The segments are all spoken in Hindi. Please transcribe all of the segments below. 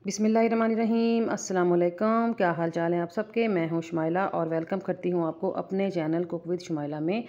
बिस्मिल्लाहिर्रहमानिर्रहीम। अस्सलाम वालेकुम। क्या हाल चाल है आप सबके। मैं हूं शुमाइला और वेलकम करती हूं आपको अपने चैनल कुक विद शुमाइला में।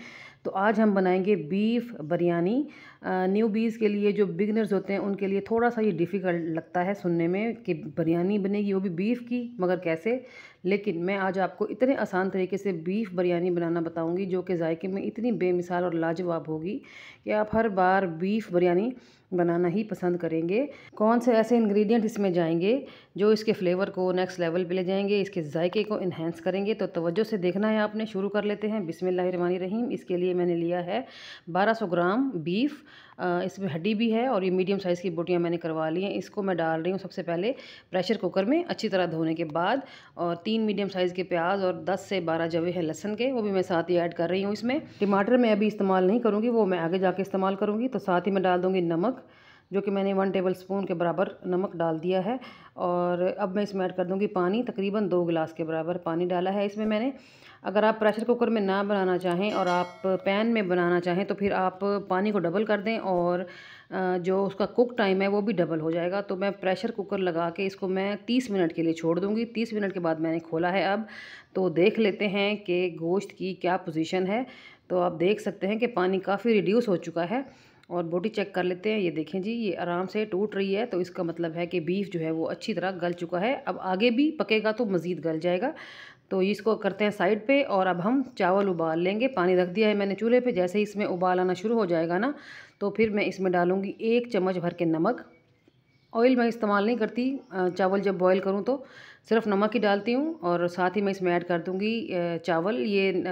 तो आज हम बनाएंगे बीफ बिरयानी। न्यू बीज़ के लिए, जो बिगनर्स होते हैं उनके लिए थोड़ा सा ये डिफ़िकल्ट लगता है सुनने में कि बिरयानी बनेगी वो भी बीफ की, मगर कैसे। लेकिन मैं आज आपको इतने आसान तरीके से बीफ बिरयानी बनाना बताऊंगी जो कि जायके में इतनी बेमिसाल और लाजवाब होगी कि आप हर बार बीफ बिरयानी बनाना ही पसंद करेंगे। कौन से ऐसे इंग्रेडिएंट इसमें जाएंगे जो इसके फ्लेवर को नेक्स्ट लेवल पे ले जाएंगे, इसके जायके को इन्हेंस करेंगे। तो तवज्जो से देखना है आपने। शुरू कर लेते हैं। बिस्मिल्लाहिर्रहमानिर्रहीम। इसके लिए मैंने लिया है 1200 ग्राम बीफ। इसमें हड्डी भी है और ये मीडियम साइज़ की बोटियाँ मैंने करवा ली हैं। इसको मैं डाल रही हूँ सबसे पहले प्रेशर कुकर में अच्छी तरह धोने के बाद, और 3 मीडियम साइज़ के प्याज और 10 से 12 जवे हैं लहसन के, वो भी मैं साथ ही ऐड कर रही हूँ। इसमें टमाटर मैं अभी इस्तेमाल नहीं करूँगी, वो मैं आगे जाके इस्तेमाल करूँगी। तो साथ ही मैं डाल दूँगी नमक, जो कि मैंने 1 टेबल स्पून के बराबर नमक डाल दिया है। और अब मैं इसमें ऐड कर दूँगी पानी, तकरीबन 2 गिलास के बराबर पानी डाला है इसमें मैंने। अगर आप प्रेशर कुकर में ना बनाना चाहें और आप पैन में बनाना चाहें तो फिर आप पानी को डबल कर दें और जो उसका कुक टाइम है वो भी डबल हो जाएगा। तो मैं प्रेशर कुकर लगा के इसको मैं 30 मिनट के लिए छोड़ दूँगी। 30 मिनट के बाद मैंने खोला है अब। तो देख लेते हैं कि गोश्त की क्या पोजीशन है। तो आप देख सकते हैं कि पानी काफ़ी रिड्यूस हो चुका है। और बोटी चेक कर लेते हैं। ये देखें जी, ये आराम से टूट रही है, तो इसका मतलब है कि बीफ जो है वो अच्छी तरह गल चुका है। अब आगे भी पकेगा तो मज़ीद गल जाएगा। तो इसको करते हैं साइड पे। और अब हम चावल उबाल लेंगे। पानी रख दिया है मैंने चूल्हे पे। जैसे ही इसमें उबाल आना शुरू हो जाएगा ना, तो फिर मैं इसमें डालूँगी 1 चम्मच भर के नमक। ऑयल मैं इस्तेमाल नहीं करती। चावल जब बॉयल करूँ तो सिर्फ नमक ही डालती हूँ। और साथ ही मैं इसमें ऐड कर दूँगी चावल। ये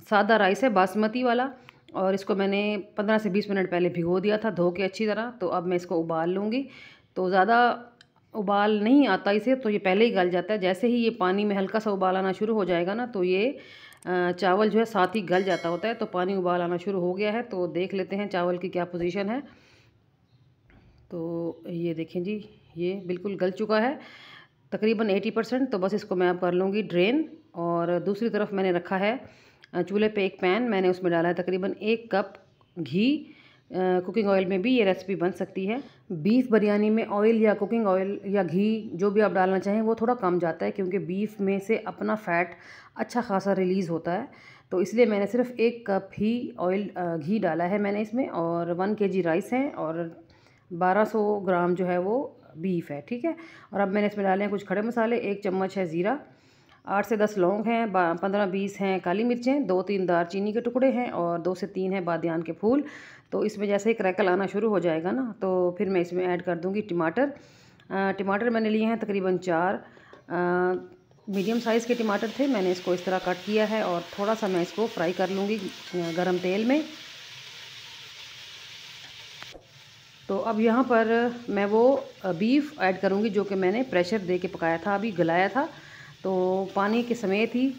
सादा राइस है, बासमती वाला। और इसको मैंने 15 से 20 मिनट पहले भिगो दिया था धो के अच्छी तरह। तो अब मैं इसको उबाल लूँगी। तो ज़्यादा उबाल नहीं आता इसे, तो ये पहले ही गल जाता है। जैसे ही ये पानी में हल्का सा उबाल आना शुरू हो जाएगा ना, तो ये चावल जो है साथ ही गल जाता होता है। तो पानी उबाल आना शुरू हो गया है। तो देख लेते हैं चावल की क्या पोजीशन है। तो ये देखें जी, ये बिल्कुल गल चुका है तकरीबन 80%। तो बस इसको मैं अब कर लूँगी ड्रेन। और दूसरी तरफ मैंने रखा है चूल्हे पे एक पैन। मैंने उसमें डाला है तकरीबन 1 कप घी। कुकिंग ऑयल में भी ये रेसिपी बन सकती है। बीफ बिरयानी में ऑयल या कुकिंग ऑयल या घी जो भी आप डालना चाहें वो थोड़ा कम जाता है, क्योंकि बीफ में से अपना फ़ैट अच्छा खासा रिलीज़ होता है। तो इसलिए मैंने सिर्फ 1 कप ही ऑयल घी डाला है मैंने इसमें। और 1 केजी राइस है और 1200 ग्राम जो है वो बीफ है, ठीक है। और अब मैंने इसमें डाले हैं कुछ खड़े मसाले। 1 चम्मच है ज़ीरा, 8 से 10 लौंग हैं, 15-20 हैं काली मिर्चें, 2-3 दालचीनी के टुकड़े हैं और 2 से 3 हैं बादियान के फूल। तो इसमें जैसे ही क्रैकल आना शुरू हो जाएगा ना, तो फिर मैं इसमें ऐड कर दूँगी टमाटर। टमाटर मैंने लिए हैं तकरीबन 4 मीडियम साइज़ के टमाटर थे। मैंने इसको इस तरह कट किया है और थोड़ा सा मैं इसको फ्राई कर लूँगी गरम तेल में। तो अब यहाँ पर मैं वो बीफ ऐड करूँगी जो कि मैंने प्रेशर दे के पकाया था, अभी गलाया था। तो पानी के समेत ही,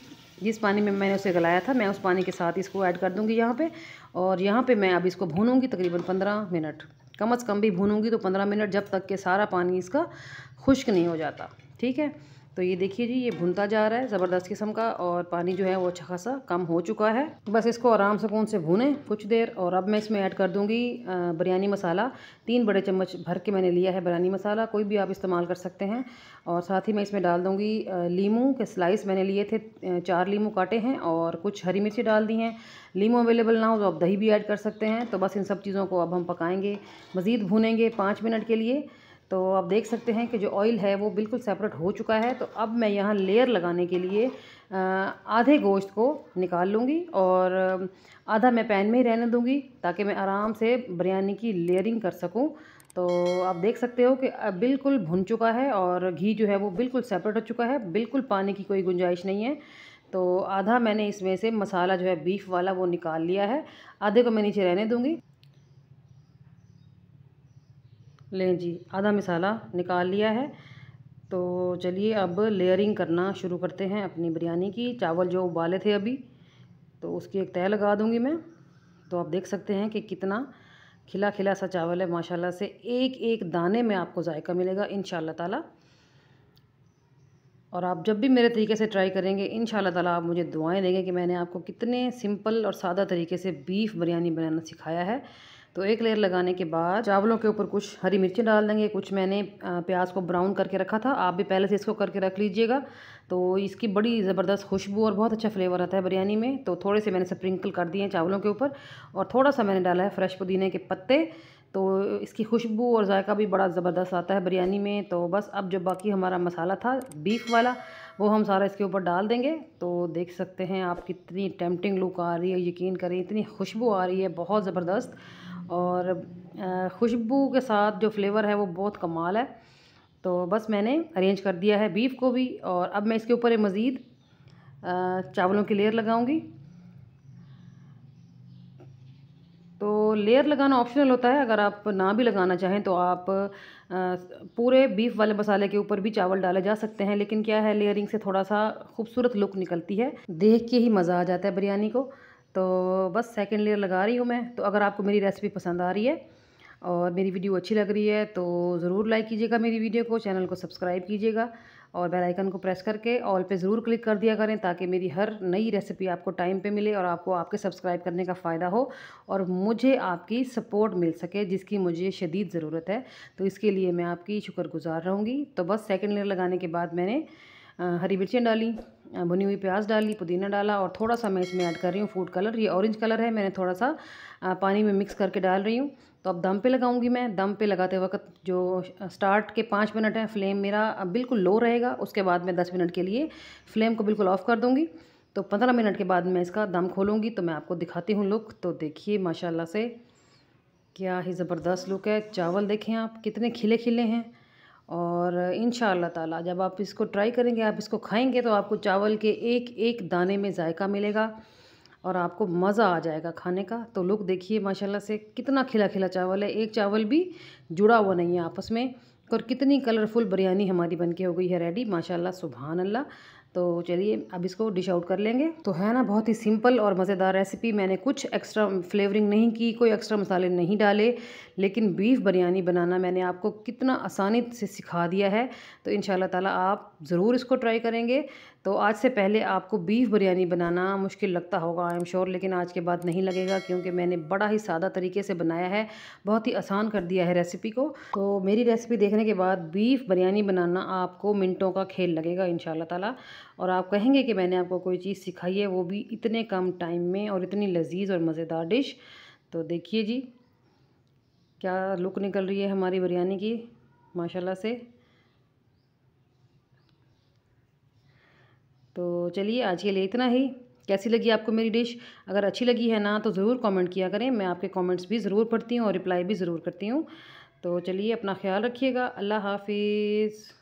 जिस पानी में मैंने उसे गलाया था, मैं उस पानी के साथ इसको ऐड कर दूँगी यहाँ पे। और यहाँ पे मैं अब इसको भूनूँगी तकरीबन 15 मिनट, कम से कम भी भूनूँगी तो 15 मिनट, जब तक कि सारा पानी इसका खुश्क नहीं हो जाता, ठीक है। तो ये देखिए जी, ये भुनता जा रहा है ज़बरदस्त किस्म का और पानी जो है वो अच्छा खासा कम हो चुका है। बस इसको आराम सुकून से भूनें कुछ देर। और अब मैं इसमें ऐड कर दूंगी बिरयानी मसाला। 3 बड़े चम्मच भर के मैंने लिया है बिरयानी मसाला, कोई भी आप इस्तेमाल कर सकते हैं। और साथ ही मैं इसमें डाल दूंगी लीमू के स्लाइस मैंने लिए थे, 4 लीमू काटे हैं और कुछ हरी मिर्ची डाल दी हैं। लीमू अवेलेबल ना हो तो आप दही भी ऐड कर सकते हैं। तो बस इन सब चीज़ों को अब हम पकाएंगे, मज़ीद भूनेंगे 5 मिनट के लिए। तो आप देख सकते हैं कि जो ऑयल है वो बिल्कुल सेपरेट हो चुका है। तो अब मैं यहाँ लेयर लगाने के लिए आधे गोश्त को निकाल लूँगी और आधा मैं पैन में ही रहने दूँगी, ताकि मैं आराम से बिरयानी की लेयरिंग कर सकूँ। तो आप देख सकते हो कि अब बिल्कुल भुन चुका है और घी जो है वो बिल्कुल सेपरेट हो चुका है, बिल्कुल पानी की कोई गुंजाइश नहीं है। तो आधा मैंने इसमें से मसाला जो है बीफ वाला वो निकाल लिया है, आधे को मैं नीचे रहने दूँगी। लें जी, आधा मसाला निकाल लिया है। तो चलिए अब लेयरिंग करना शुरू करते हैं अपनी बिरयानी की। चावल जो उबाले थे अभी, तो उसकी एक तह लगा दूंगी मैं। तो आप देख सकते हैं कि कितना खिला खिला सा चावल है माशाल्लाह से। एक एक दाने में आपको जायका मिलेगा इंशाल्लाह ताला। और आप जब भी मेरे तरीके से ट्राई करेंगे इंशाल्लाह ताला आप मुझे दुआएं देंगे कि मैंने आपको कितने सिंपल और सादा तरीके से बीफ बिरयानी बनाना सिखाया है। तो एक लेयर लगाने के बाद चावलों के ऊपर कुछ हरी मिर्ची डाल देंगे, कुछ मैंने प्याज को ब्राउन करके रखा था, आप भी पहले से इसको करके रख लीजिएगा। तो इसकी बड़ी ज़बरदस्त खुशबू और बहुत अच्छा फ्लेवर आता है बिरयानी में। तो थोड़े से मैंने स्प्रिंकल कर दिए हैं चावलों के ऊपर, और थोड़ा सा मैंने डाला है फ्रेश पुदीने के पत्ते। तो इसकी खुशबू और जायका भी बड़ा ज़बरदस्त आता है बिरयानी में। तो बस अब जो बाकी हमारा मसाला था बीफ वाला, वो हम सारा इसके ऊपर डाल देंगे। तो देख सकते हैं आप कितनी टेम्पटिंग लुक आ रही है, यकीन करें इतनी खुशबू आ रही है, बहुत ज़बरदस्त। और खुशबू के साथ जो फ्लेवर है वो बहुत कमाल है। तो बस मैंने अरेंज कर दिया है बीफ को भी, और अब मैं इसके ऊपर मज़ीद चावलों की लेयर लगाऊंगी। तो लेयर लगाना ऑप्शनल होता है, अगर आप ना भी लगाना चाहें तो आप पूरे बीफ वाले मसाले के ऊपर भी चावल डाले जा सकते हैं। लेकिन क्या है, लेयरिंग से थोड़ा सा खूबसूरत लुक निकलती है, देख के ही मज़ा आ जाता है बिरयानी को। तो बस सेकंड लेयर लगा रही हूँ मैं। तो अगर आपको मेरी रेसिपी पसंद आ रही है और मेरी वीडियो अच्छी लग रही है तो ज़रूर लाइक कीजिएगा मेरी वीडियो को, चैनल को सब्सक्राइब कीजिएगा और बेल आइकन को प्रेस करके ऑल पे ज़रूर क्लिक कर दिया करें, ताकि मेरी हर नई रेसिपी आपको टाइम पे मिले और आपको आपके सब्सक्राइब करने का फ़ायदा हो और मुझे आपकी सपोर्ट मिल सके, जिसकी मुझे शदीद ज़रूरत है। तो इसके लिए मैं आपकी शुक्रगुज़ार रहूँगी। तो बस सेकंड लेयर लगाने के बाद मैंने हरी मिर्चें डाली, भुनी हुई प्याज डाली, पुदीना डाला, और थोड़ा सा मैं इसमें ऐड कर रही हूँ फूड कलर। ये ऑरेंज कलर है, मैंने थोड़ा सा पानी में मिक्स करके डाल रही हूँ। तो अब दम पे लगाऊंगी मैं। दम पे लगाते वक्त जो स्टार्ट के 5 मिनट है, फ्लेम मेरा बिल्कुल लो रहेगा। उसके बाद मैं 10 मिनट के लिए फ्लेम को बिल्कुल ऑफ़ कर दूँगी। तो 15 मिनट के बाद मैं इसका दम खोलूँगी, तो मैं आपको दिखाती हूँ लुक। तो देखिए माशाल्लाह से क्या ही ज़बरदस्त लुक है। चावल देखें आप कितने खिले खिले हैं, और इंशाअल्लाह ताला जब आप इसको ट्राई करेंगे, आप इसको खाएंगे, तो आपको चावल के एक एक दाने में जायका मिलेगा और आपको मज़ा आ जाएगा खाने का। तो लुक देखिए माशाल्लाह से कितना खिला खिला चावल है, एक चावल भी जुड़ा हुआ नहीं है आपस में। और कितनी कलरफुल बिरयानी हमारी बनके हो गई है रेडी, माशाल्लाह सुभान अल्लाह। तो चलिए अब इसको डिश आउट कर लेंगे। तो है ना बहुत ही सिंपल और मज़ेदार रेसिपी। मैंने कुछ एक्स्ट्रा फ्लेवरिंग नहीं की, कोई एक्स्ट्रा मसाले नहीं डाले, लेकिन बीफ बिरयानी बनाना मैंने आपको कितना आसानी से सिखा दिया है। तो इंशाल्लाह ताला आप ज़रूर इसको ट्राई करेंगे। तो आज से पहले आपको बीफ बिरयानी बनाना मुश्किल लगता होगा आई एम श्योर, लेकिन आज के बाद नहीं लगेगा, क्योंकि मैंने बड़ा ही सादा तरीके से बनाया है, बहुत ही आसान कर दिया है रेसिपी को। तो मेरी रेसिपी देखने के बाद बीफ बिरयानी बनाना आपको मिनटों का खेल लगेगा इंशाल्लाह ताला, और आप कहेंगे कि मैंने आपको कोई चीज़ सिखाई है, वो भी इतने कम टाइम में, और इतनी लजीज और मज़ेदार डिश। तो देखिए जी क्या लुक निकल रही है हमारी बिरयानी की माशाल्लाह से। तो चलिए आज के लिए इतना ही। कैसी लगी आपको मेरी डिश? अगर अच्छी लगी है ना तो ज़रूर कमेंट किया करें, मैं आपके कमेंट्स भी ज़रूर पढ़ती हूँ और रिप्लाई भी ज़रूर करती हूँ। तो चलिए अपना ख्याल रखिएगा। अल्लाह हाफिज़।